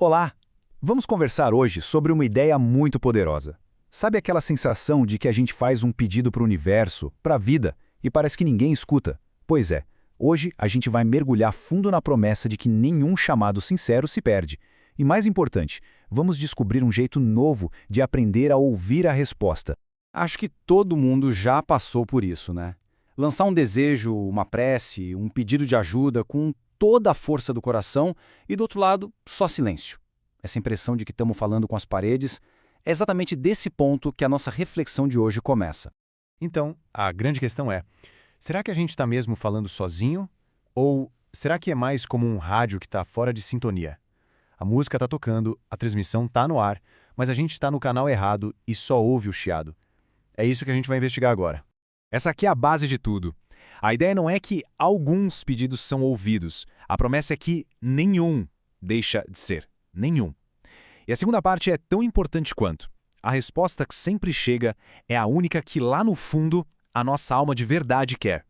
Olá! Vamos conversar hoje sobre uma ideia muito poderosa. Sabe aquela sensação de que a gente faz um pedido para o universo, para a vida, e parece que ninguém escuta? Pois é, hoje a gente vai mergulhar fundo na promessa de que nenhum chamado sincero se perde. E mais importante, vamos descobrir um jeito novo de aprender a ouvir a resposta. Acho que todo mundo já passou por isso, né? Lançar um desejo, uma prece, um pedido de ajuda com toda a força do coração e, do outro lado, só silêncio. Essa impressão de que estamos falando com as paredes é exatamente desse ponto que a nossa reflexão de hoje começa. Então, a grande questão é, será que a gente está mesmo falando sozinho? Ou será que é mais como um rádio que está fora de sintonia? A música está tocando, a transmissão está no ar, mas a gente está no canal errado e só ouve o chiado. É isso que a gente vai investigar agora. Essa aqui é a base de tudo. A ideia não é que alguns pedidos são ouvidos. A promessa é que nenhum deixa de ser. Nenhum. E a segunda parte é tão importante quanto. A resposta que sempre chega é a única que lá no fundo a nossa alma de verdade quer.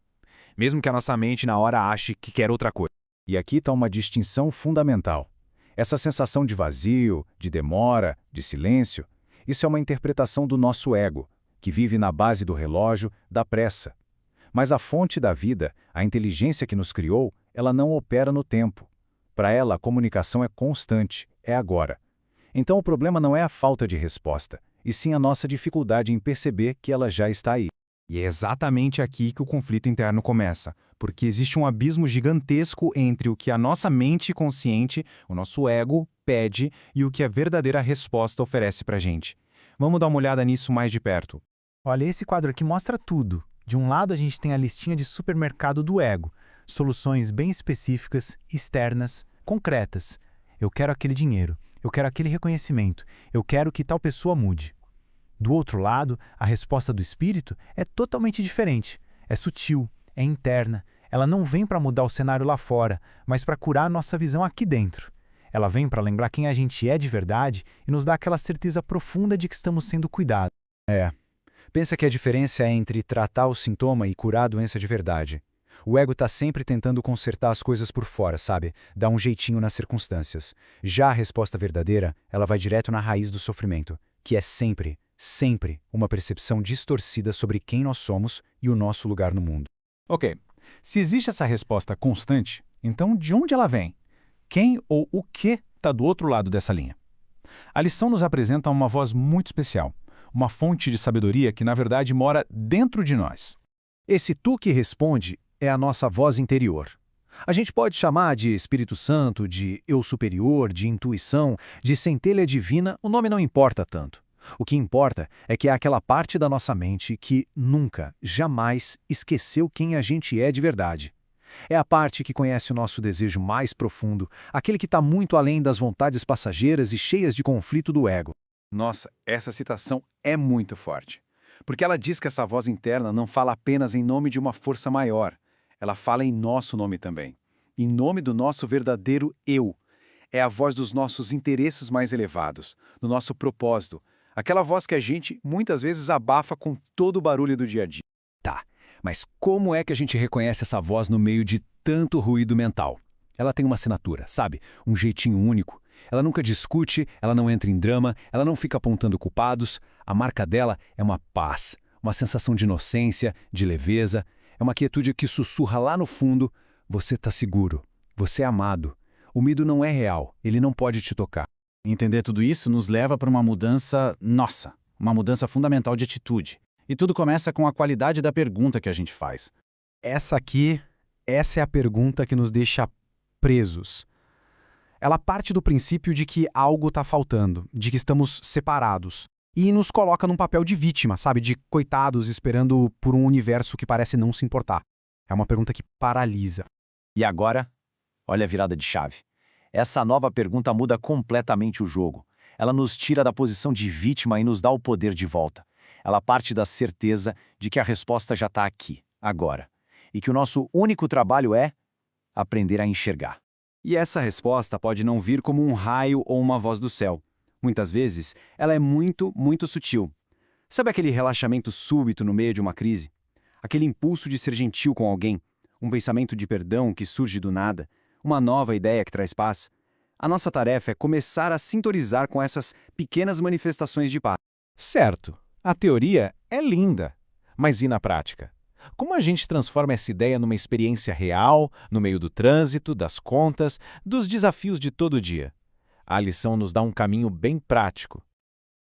Mesmo que a nossa mente na hora ache que quer outra coisa. E aqui está uma distinção fundamental. Essa sensação de vazio, de demora, de silêncio, isso é uma interpretação do nosso ego, que vive na base do relógio, da pressa. Mas a fonte da vida, a inteligência que nos criou, ela não opera no tempo. Para ela, a comunicação é constante, é agora. Então o problema não é a falta de resposta, e sim a nossa dificuldade em perceber que ela já está aí. E é exatamente aqui que o conflito interno começa, porque existe um abismo gigantesco entre o que a nossa mente consciente, o nosso ego, pede e o que a verdadeira resposta oferece para a gente. Vamos dar uma olhada nisso mais de perto. Olha, esse quadro aqui mostra tudo. De um lado, a gente tem a listinha de supermercado do ego. Soluções bem específicas, externas, concretas. Eu quero aquele dinheiro. Eu quero aquele reconhecimento. Eu quero que tal pessoa mude. Do outro lado, a resposta do espírito é totalmente diferente. É sutil, é interna. Ela não vem para mudar o cenário lá fora, mas para curar a nossa visão aqui dentro. Ela vem para lembrar quem a gente é de verdade e nos dar aquela certeza profunda de que estamos sendo cuidados. Pensa que a diferença é entre tratar o sintoma e curar a doença de verdade. O ego está sempre tentando consertar as coisas por fora, sabe? Dar um jeitinho nas circunstâncias. Já a resposta verdadeira, ela vai direto na raiz do sofrimento, que é sempre, sempre uma percepção distorcida sobre quem nós somos e o nosso lugar no mundo. Ok, se existe essa resposta constante, então de onde ela vem? Quem ou o que está do outro lado dessa linha? A lição nos apresenta uma voz muito especial, uma fonte de sabedoria que, na verdade, mora dentro de nós. Esse tu que responde é a nossa voz interior. A gente pode chamar de Espírito Santo, de eu superior, de intuição, de centelha divina, o nome não importa tanto. O que importa é que é aquela parte da nossa mente que nunca, jamais esqueceu quem a gente é de verdade. É a parte que conhece o nosso desejo mais profundo, aquele que está muito além das vontades passageiras e cheias de conflito do ego. Nossa, essa citação é muito forte. Porque ela diz que essa voz interna não fala apenas em nome de uma força maior. Ela fala em nosso nome também. Em nome do nosso verdadeiro eu. É a voz dos nossos interesses mais elevados, do nosso propósito. Aquela voz que a gente, muitas vezes, abafa com todo o barulho do dia a dia. Tá, mas como é que a gente reconhece essa voz no meio de tanto ruído mental? Ela tem uma assinatura, sabe? Um jeitinho único. Ela nunca discute, ela não entra em drama, ela não fica apontando culpados. A marca dela é uma paz, uma sensação de inocência, de leveza. É uma quietude que sussurra lá no fundo: você está seguro, você é amado. O medo não é real, ele não pode te tocar. Entender tudo isso nos leva para uma mudança nossa, uma mudança fundamental de atitude. E tudo começa com a qualidade da pergunta que a gente faz. Essa é a pergunta que nos deixa presos. Ela parte do princípio de que algo está faltando, de que estamos separados. E nos coloca num papel de vítima, sabe? De coitados esperando por um universo que parece não se importar. É uma pergunta que paralisa. E agora, olha a virada de chave. Essa nova pergunta muda completamente o jogo. Ela nos tira da posição de vítima e nos dá o poder de volta. Ela parte da certeza de que a resposta já está aqui, agora. E que o nosso único trabalho é aprender a enxergar. E essa resposta pode não vir como um raio ou uma voz do céu. Muitas vezes, ela é muito, muito sutil. Sabe aquele relaxamento súbito no meio de uma crise? Aquele impulso de ser gentil com alguém? Um pensamento de perdão que surge do nada? Uma nova ideia que traz paz? A nossa tarefa é começar a sintonizar com essas pequenas manifestações de paz. Certo, a teoria é linda, mas e na prática? Como a gente transforma essa ideia numa experiência real, no meio do trânsito, das contas, dos desafios de todo dia? A lição nos dá um caminho bem prático.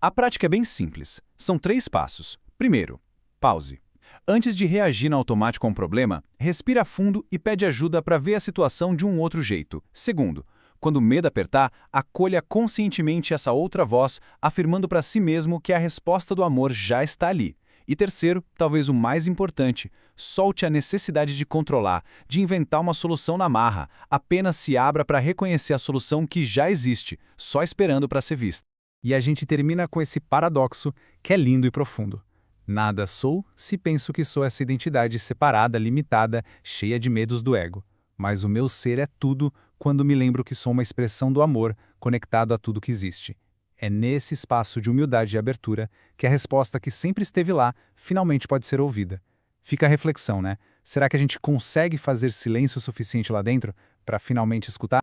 A prática é bem simples. São 3 passos. Primeiro, pause. Antes de reagir no automático a um problema, respira fundo e pede ajuda para ver a situação de um outro jeito. Segundo, quando o medo apertar, acolha conscientemente essa outra voz, afirmando para si mesmo que a resposta do amor já está ali. E terceiro, talvez o mais importante, solte a necessidade de controlar, de inventar uma solução na marra, apenas se abra para reconhecer a solução que já existe, só esperando para ser vista. E a gente termina com esse paradoxo que é lindo e profundo. Nada sou se penso que sou essa identidade separada, limitada, cheia de medos do ego. Mas o meu ser é tudo quando me lembro que sou uma expressão do amor conectado a tudo que existe. É nesse espaço de humildade e abertura que a resposta que sempre esteve lá finalmente pode ser ouvida. Fica a reflexão, né? Será que a gente consegue fazer silêncio suficiente lá dentro para finalmente escutar?